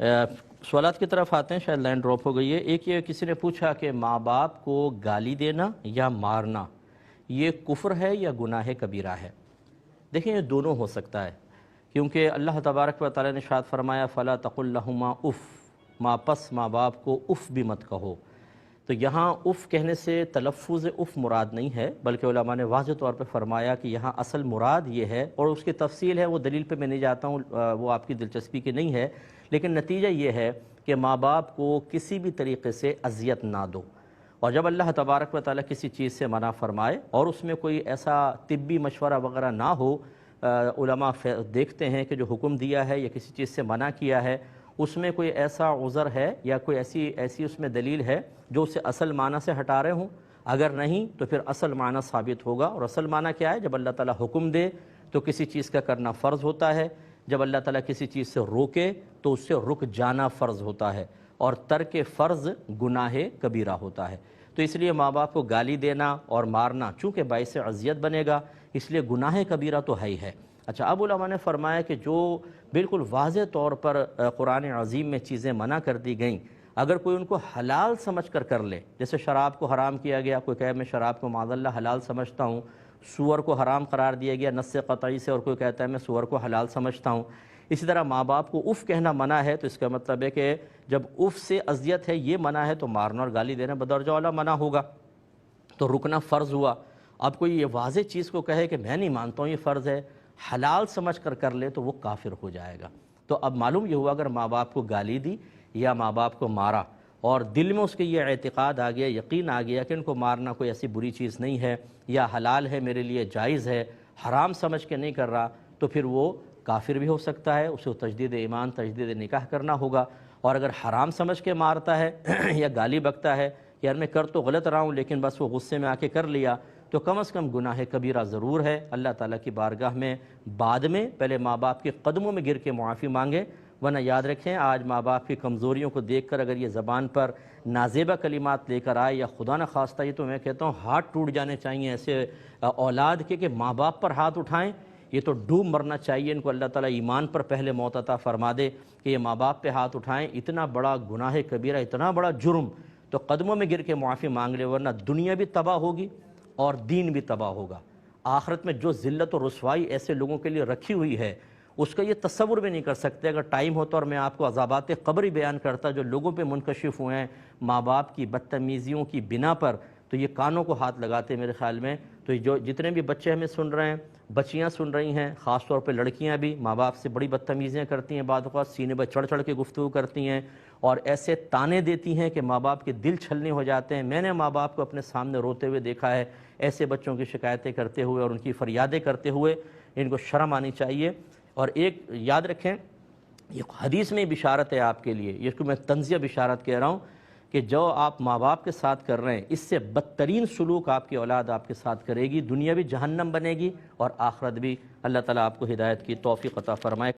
सवालात की तरफ आते हैं, शायद लाइन ड्रॉप हो गई है। एक ये किसी ने पूछा कि माँ बाप को गाली देना या मारना ये कुफ्र है या गुनाह कबीरा है। देखिए ये दोनों हो सकता है, क्योंकि अल्लाह तबारक व तआला ने इरशाद फरमाया फ़ला तक़ुल लहुमा उफ़, माँ बाप को उफ़ भी मत कहो। तो यहाँ उफ़ कहने से तलफ़्फ़ुज़ उफ़ मुराद नहीं है, बल्कि उलमा ने वाज़ेह तौर पर फरमाया कि यहाँ असल मुराद ये है, और उसकी तफ़सील है वो दलील पे मैं नहीं जाता हूँ, वो आपकी दिलचस्पी की नहीं है। लेकिन नतीजा ये है कि माँ बाप को किसी भी तरीक़े से अज़ियत ना दो। और जब अल्लाह तबारक व तआला किसी चीज़ से मना फरमाए और उसमें कोई ऐसा तिब्बी मशवरा वगैरह ना हो, उलमा देखते हैं कि जो हुक्म दिया है या किसी चीज़ से मना किया है उसमें कोई ऐसा उज़र है या कोई ऐसी उसमें दलील है जो उसे असल माना से हटा रहे हों। अगर नहीं तो फिर असल माना साबित होगा। और असल माना क्या है? जब अल्लाह ताला हुक्म दे तो किसी चीज़ का करना फ़र्ज़ होता है, जब अल्लाह ताला किसी चीज़ से रोके तो उससे रुक जाना फ़र्ज़ होता है, और तर्क फ़र्ज़ गुनाह कबीरा होता है। तो इसलिए माँ बाप को गाली देना और मारना चूँकि बाइस अज़ियत बनेगा, इसलिए गुनाह कबीरा तो है ही है। अच्छा, अब उलमा ने फरमाया कि जो बिल्कुल वाज़ेह तौर पर कुरान अज़ीम में चीज़ें मना कर दी गईं, अगर कोई उनको हलाल समझ कर ले, जैसे शराब को हराम किया गया, कोई कहे मैं शराब को माज़अल्लाह हलाल समझता हूँ, सूअर को हराम करार दिया गया नस्से क़तई से, और कोई कहता है मैं सूअर को हलाल समझता हूँ। इसी तरह माँ बाप को उफ़ कहना मना है, तो इसका मतलब है कि जब उफ़ से अज़ियत है ये मना है, तो मारना और गाली देना बदरजा वाला मना होगा, तो रुकना फ़र्ज़ हुआ। अब कोई ये वाज़ेह चीज़ को कहे कि मैं नहीं मानता हूँ ये फ़र्ज़ है, हलाल समझ कर ले, तो वो काफिर हो जाएगा। तो अब मालूम ये हुआ, अगर माँ बाप को गाली दी या माँ बाप को मारा और दिल में उसके ये एतिक़ाद आ गया, यकीन आ गया कि इनको मारना कोई ऐसी बुरी चीज़ नहीं है या हलाल है, मेरे लिए जायज़ है, हराम समझ के नहीं कर रहा, तो फिर वो काफिर भी हो सकता है, उसे तजदीद ईमान तजदीद निकाह करना होगा। और अगर हराम समझ के मारता है या गाली बकता है, यार मैं कर तो गलत रहा हूँ लेकिन बस वो गुस्से में आके कर लिया, तो कम से कम गुनाह कबीरा ज़रूर है। अल्लाह ताला की बारगाह में बाद में पहले माँ बाप के कदमों में गिर के मुआफ़ी मांगे, वरना याद रखें आज माँ बाप की कमज़ोरियों को देख कर अगर ये ज़बान पर नाजेबा कलिमात लेकर आए या खुदा न खास्ता, ये तो मैं कहता हूँ हाथ टूट जाने चाहिए ऐसे औलाद के कि माँ बाप पर हाथ उठाएँ। ये तो डूब मरना चाहिए इनको, अल्लाह ताला ईमान पर पहले मौत अता फरमा दे कि ये माँ बाप पे हाथ उठाएँ। इतना बड़ा गुनाह कबीरा, इतना बड़ा जुर्म, तो कदमों में गिर के मुआफ़ी मांग ले, वरना दुनिया भी तबाह होगी और दीन भी तबाह होगा। आखिरत में जो ज़िल्लत और रुसवाई ऐसे लोगों के लिए रखी हुई है उसका ये तसव्वुर भी नहीं कर सकते। अगर टाइम होता और मैं आपको अज़ाबात क़ब्र बयान करता जो लोगों पे मुनकशिफ हुए हैं माँ बाप की बदतमीज़ियों की बिना पर, तो ये कानों को हाथ लगाते मेरे ख़्याल में। तो जो जितने भी बच्चे हमें सुन रहे हैं, बच्चियाँ सुन रही हैं, ख़ास तौर पे लड़कियाँ भी माँ बाप से बड़ी बदतमीज़ियाँ करती हैं, बाद औक़ात सीने पर चढ़ चढ़ के गुफ्तगू करती हैं और ऐसे ताने देती हैं कि माँ बाप के दिल छलने हो जाते हैं। मैंने माँ बाप को अपने सामने रोते हुए देखा है, ऐसे बच्चों की शिकायतें करते हुए और उनकी फ़रियादें करते हुए। इनको शर्म आनी चाहिए। और एक याद रखें, ये हदीस में बिशारत है आपके लिए, ये मैं तंज़िया बिशारत कह रहा हूँ कि जो आप माँ बाप के साथ कर रहे हैं इससे बदतरीन सलूक आपकी औलाद आपके साथ करेगी, दुनिया भी जहन्नम बनेगी और आखिरत भी। अल्लाह ताला आपको हिदायत की तौफ़ीक़ अता फ़रमाए।